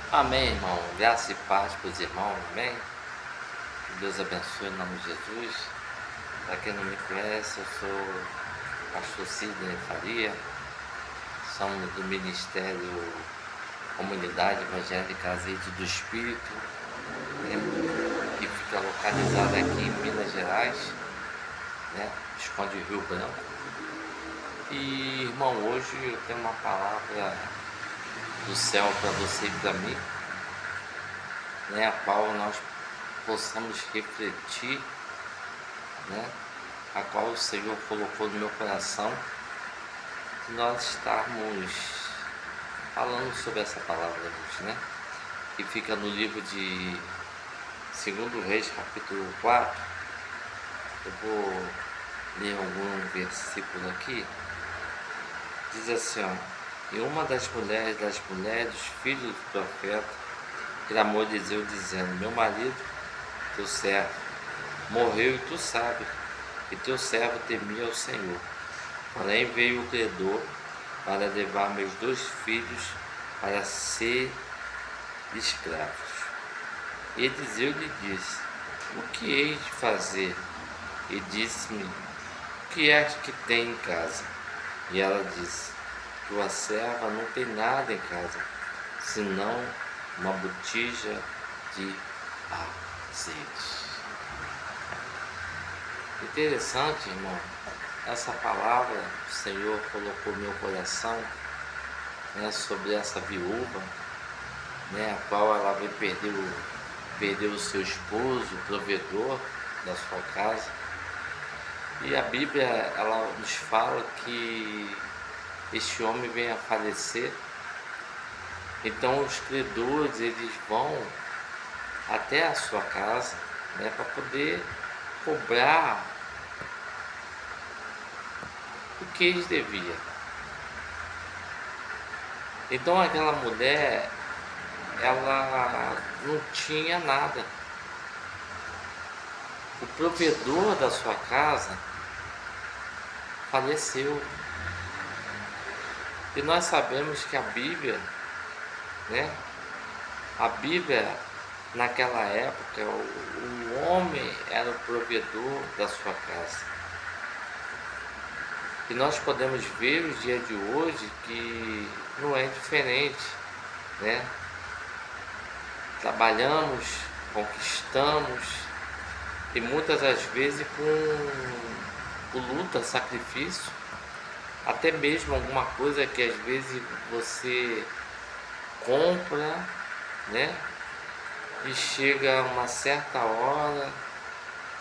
Amém, irmão. Graça e paz para os irmãos. Amém. Que Deus abençoe em nome de Jesus. Para quem não me conhece, eu sou pastor Sidney Faria. Somos do Ministério Comunidade Evangélica Azeite do Espírito, né, que fica localizado aqui em Minas Gerais, né, esconde Rio Branco. E, irmão, hoje eu tenho uma palavra do céu para você e para mim, né, a qual nós possamos refletir, né, a qual o Senhor colocou no meu coração, e nós estarmos falando sobre essa palavra hoje, né, que fica no livro de 2 Reis, capítulo 4. Eu vou ler algum versículo aqui. Diz assim, ó: e uma das mulheres dos filhos do profeta clamou a Eliseu, dizendo: meu marido, teu servo, morreu, e tu sabes que teu servo temia ao Senhor. Porém veio o credor para levar meus 2 filhos para ser escravos. E Eliseu lhe disse: o que hei de fazer? E disse-me: o que é que tem em casa? E ela disse: tua serva não tem nada em casa, senão uma botija de azeite. Interessante, irmão, essa palavra o Senhor colocou no meu coração, né, sobre essa viúva, né, a qual ela veio perder o seu esposo, o provedor da sua casa. E a Bíblia, ela nos fala que este homem vem a falecer. Então os credores, eles vão até a sua casa, né, para poder cobrar o que eles deviam. Então aquela mulher, ela não tinha nada. O provedor da sua casa faleceu. E nós sabemos que a Bíblia, né, a Bíblia naquela época, o homem era o provedor da sua casa. E nós podemos ver os dias de hoje que não é diferente, né? Trabalhamos, conquistamos, e muitas das vezes com luta, sacrifício, até mesmo alguma coisa que às vezes você compra, né? E chega uma certa hora,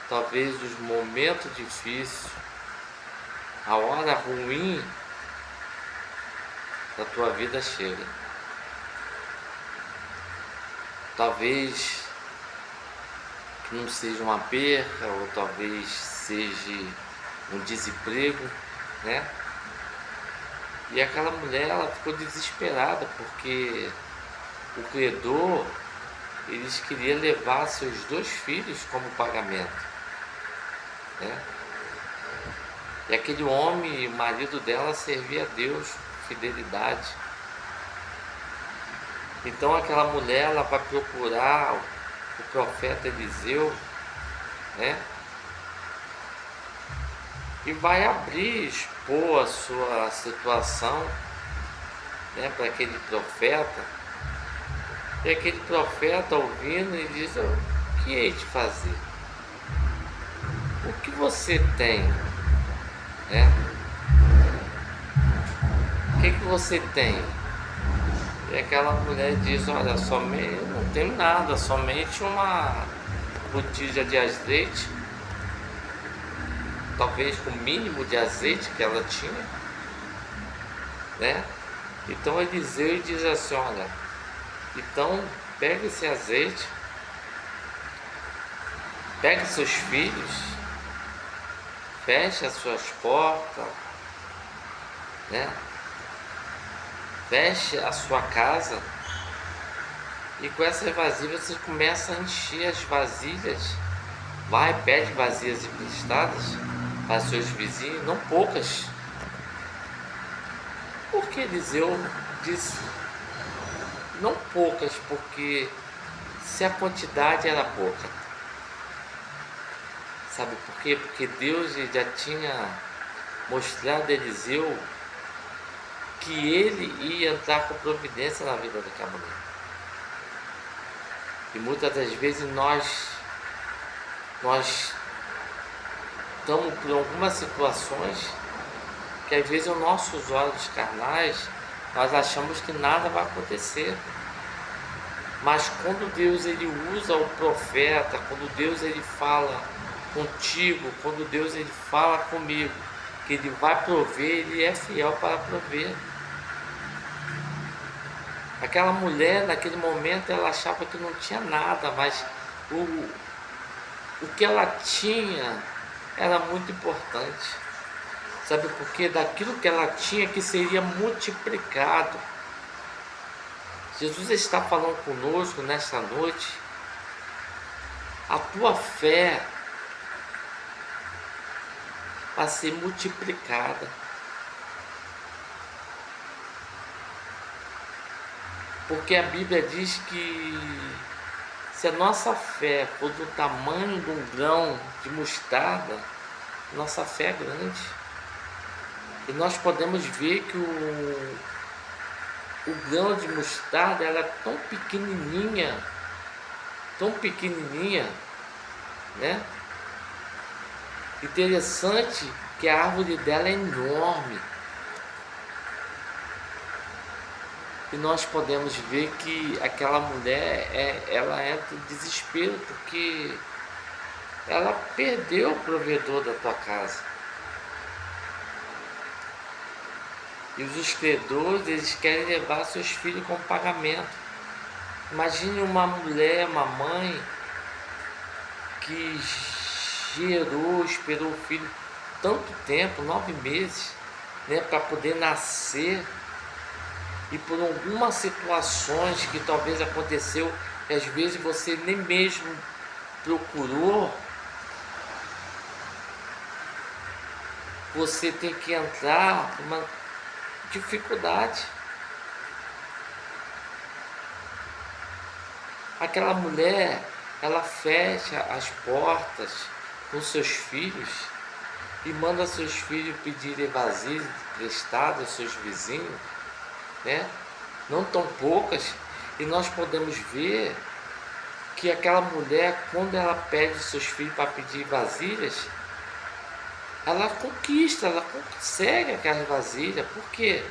talvez os momentos difíceis, a hora ruim da tua vida chega. Talvez que não seja uma perca, ou talvez seja um desemprego, né? E aquela mulher, ela ficou desesperada, porque o credor, eles queriam levar seus 2 filhos como pagamento, né? E aquele homem, o marido dela, servia a Deus com fidelidade. Então aquela mulher, ela vai procurar o profeta Eliseu, né? E vai expor a sua situação, né, para aquele profeta. E aquele profeta, ouvindo, ele diz: o que hei de fazer? O que você tem? Né? O que você tem? E aquela mulher diz: olha, somente, eu não tenho nada, somente uma botija de azeite, talvez com o mínimo de azeite que ela tinha, né? Então Eliseu diz assim: olha, então pega esse azeite, pega seus filhos, feche as suas portas, né? Feche a sua casa, e com essas vasilhas você começa a encher as vasilhas. Vai, pede vasilhas emprestadas para seus vizinhos, não poucas. Porque Eliseu disse: não poucas, porque se a quantidade era pouca. Sabe por quê? Porque Deus já tinha mostrado a Eliseu que ele ia entrar com providência na vida daquela mulher. E muitas das vezes nós estamos por algumas situações que às vezes os nossos olhos carnais, nós achamos que nada vai acontecer. Mas quando Deus ele usa o profeta, quando Deus ele fala contigo, quando Deus ele fala comigo, que ele vai prover, ele é fiel para prover. Aquela mulher naquele momento ela achava que não tinha nada, mas o que ela tinha era muito importante. Sabe por quê? Daquilo que ela tinha que seria multiplicado. Jesus está falando conosco nesta noite. A tua fé vai ser multiplicada. Porque a Bíblia diz que se a nossa fé for do tamanho de um grão de mostarda, nossa fé é grande. E nós podemos ver que o grão de mostarda ela é tão pequenininha, né? Interessante que a árvore dela é enorme. E nós podemos ver que aquela mulher, ela entra em desespero porque ela perdeu o provedor da tua casa. E os credores, eles querem levar seus filhos como pagamento. Imagine uma mulher, uma mãe, que esperou o filho tanto tempo, 9 meses, né, para poder nascer. E por algumas situações que talvez aconteceu, e às vezes você nem mesmo procurou, você tem que entrar numa dificuldade. Aquela mulher, ela fecha as portas com seus filhos e manda seus filhos pedirem vasilhas emprestadas aos seus vizinhos, né? Não tão poucas, e nós podemos ver que aquela mulher, quando ela pede seus filhos para pedir vasilhas, ela conquista, ela consegue aquelas vasilhas. Por quê?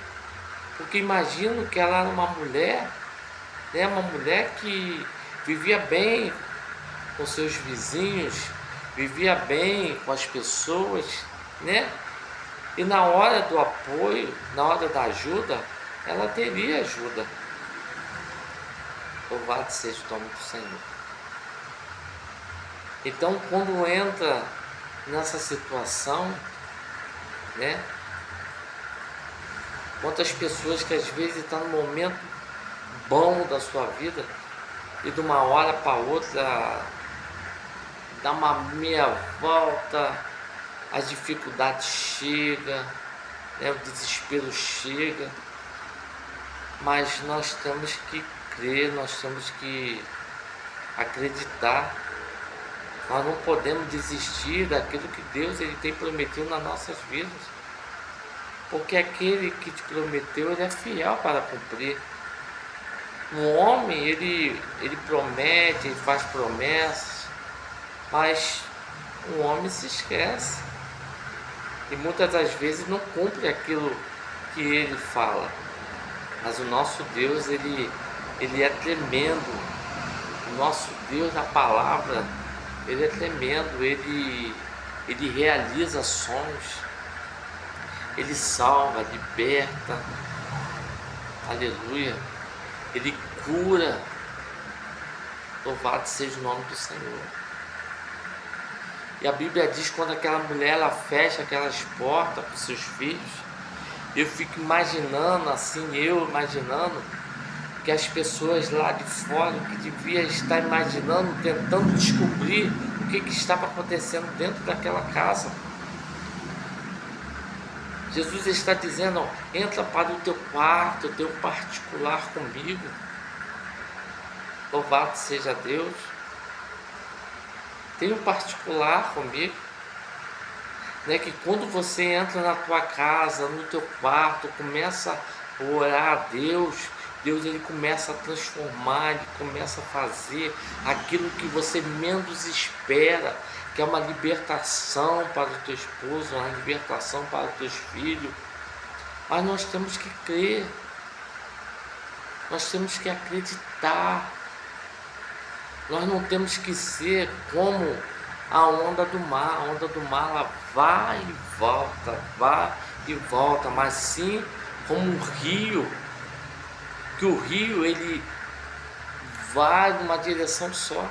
Porque imagino que ela era uma mulher, né? Uma mulher que vivia bem com seus vizinhos, vivia bem com as pessoas, né? E na hora do apoio, na hora da ajuda, ela teria ajuda. Louvado seja o nome do Senhor. Então, quando entra nessa situação, né? Quantas pessoas que às vezes estão no momento bom da sua vida e de uma hora para outra dá uma meia volta, a dificuldade chega, né? O desespero chega, mas nós temos que crer, nós temos que acreditar. Nós não podemos desistir daquilo que Deus ele tem prometido nas nossas vidas. Porque aquele que te prometeu, ele é fiel para cumprir. Um homem, ele promete, ele faz promessas, mas o homem se esquece. E muitas das vezes não cumpre aquilo que ele fala. Mas o nosso Deus, ele é tremendo. O nosso Deus, na palavra, ele é tremendo, ele realiza sonhos, ele salva, liberta, aleluia, ele cura, louvado seja o nome do Senhor. E a Bíblia diz que quando aquela mulher ela fecha aquelas portas para os seus filhos, eu fico imaginando assim, que as pessoas lá de fora, que devia estar imaginando, tentando descobrir o que estava acontecendo dentro daquela casa. Jesus está dizendo, ó, entra para o teu quarto, teu particular comigo, Louvado seja Deus. Tem um particular comigo, né, que quando você entra na tua casa, no teu quarto, começa a orar a Deus, Deus ele começa a transformar, ele começa a fazer aquilo que você menos espera, que é uma libertação para o teu esposo, uma libertação para os teus filhos. Mas nós temos que crer, nós temos que acreditar, nós não temos que ser como a onda do mar. A onda do mar ela vai e volta, mas sim como um rio, que o rio ele vai numa direção só.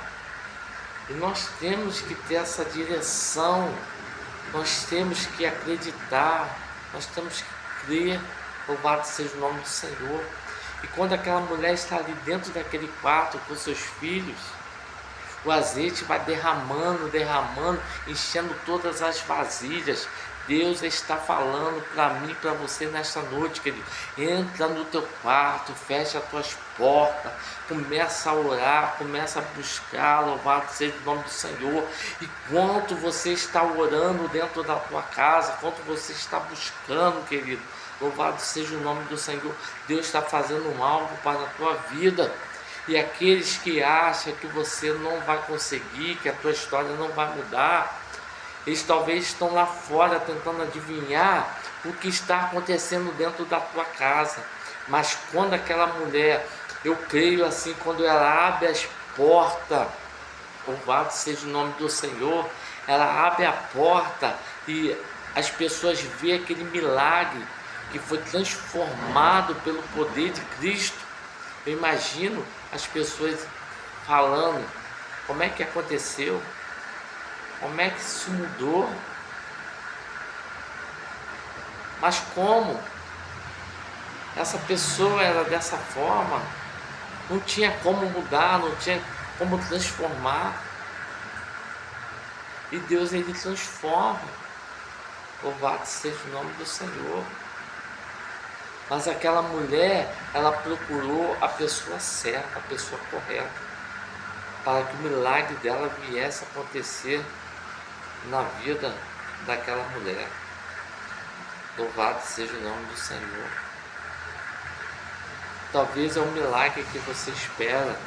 E nós temos que ter essa direção, nós temos que acreditar, nós temos que crer. Louvado seja o nome do Senhor. E quando aquela mulher está ali dentro daquele quarto com seus filhos, o azeite vai derramando, enchendo todas as vasilhas. Deus está falando para mim e para você nesta noite, querido. Entra no teu quarto, fecha as tuas portas, começa a orar, começa a buscar, louvado seja o nome do Senhor. E quanto você está orando dentro da tua casa, quanto você está buscando, querido, louvado seja o nome do Senhor. Deus está fazendo algo para a tua vida. E aqueles que acham que você não vai conseguir, que a tua história não vai mudar, eles talvez estão lá fora tentando adivinhar o que está acontecendo dentro da tua casa. Mas quando aquela mulher, eu creio assim, quando ela abre as portas, louvado seja o nome do Senhor, ela abre a porta e as pessoas veem aquele milagre que foi transformado pelo poder de Cristo. Eu imagino as pessoas falando, como é que aconteceu? Como é que isso mudou? Mas como? Essa pessoa era dessa forma, não tinha como mudar, não tinha como transformar. E Deus ele transforma. Louvado seja o nome do Senhor. Mas aquela mulher, ela procurou a pessoa certa, a pessoa correta, para que o milagre dela viesse a acontecer na vida daquela mulher. Louvado seja o nome do Senhor. Talvez é um milagre que você espera.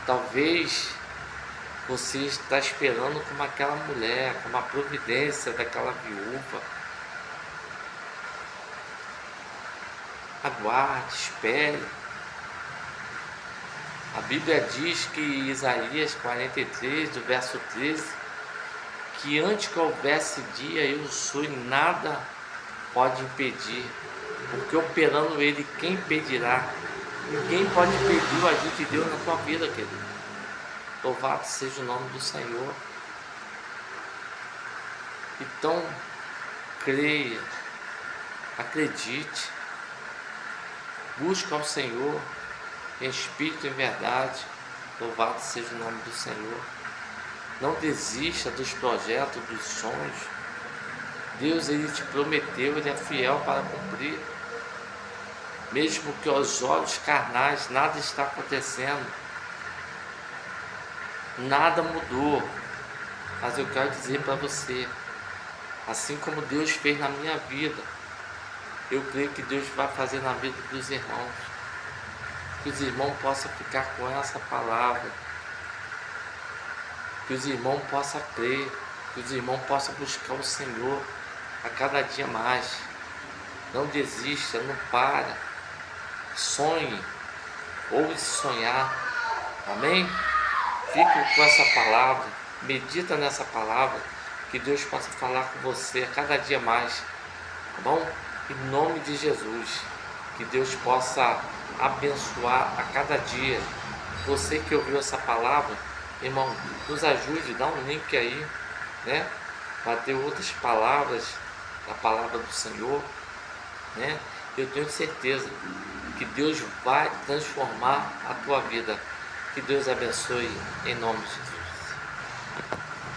Talvez você está esperando como aquela mulher, como a providência daquela viúva. Aguarde, espere. A Bíblia diz que em Isaías 43, do verso 13, que antes que houvesse dia, eu sou e nada pode impedir, porque operando ele, quem impedirá? Ninguém pode impedir o agir de Deus na tua vida, querido. Louvado seja o nome do Senhor. Então, creia, acredite, busque ao Senhor em espírito e em verdade. Louvado seja o nome do Senhor. Não desista dos projetos, dos sonhos. Deus ele te prometeu, ele é fiel para cumprir. Mesmo que aos olhos carnais nada está acontecendo, nada mudou, mas eu quero dizer para você, assim como Deus fez na minha vida, eu creio que Deus vai fazer na vida dos irmãos. Que os irmãos possam ficar com essa palavra, que os irmãos possam crer, que os irmãos possam buscar o Senhor a cada dia mais. Não desista, não para, sonhe, ouse sonhar, amém? Fique com essa palavra, medita nessa palavra, que Deus possa falar com você a cada dia mais, tá bom? Em nome de Jesus, que Deus possa abençoar a cada dia. Você que ouviu essa palavra, irmão, nos ajude, dá um link aí, né? Para ter outras palavras, a palavra do Senhor, né? Eu tenho certeza que Deus vai transformar a tua vida. Que Deus abençoe em nome de Jesus.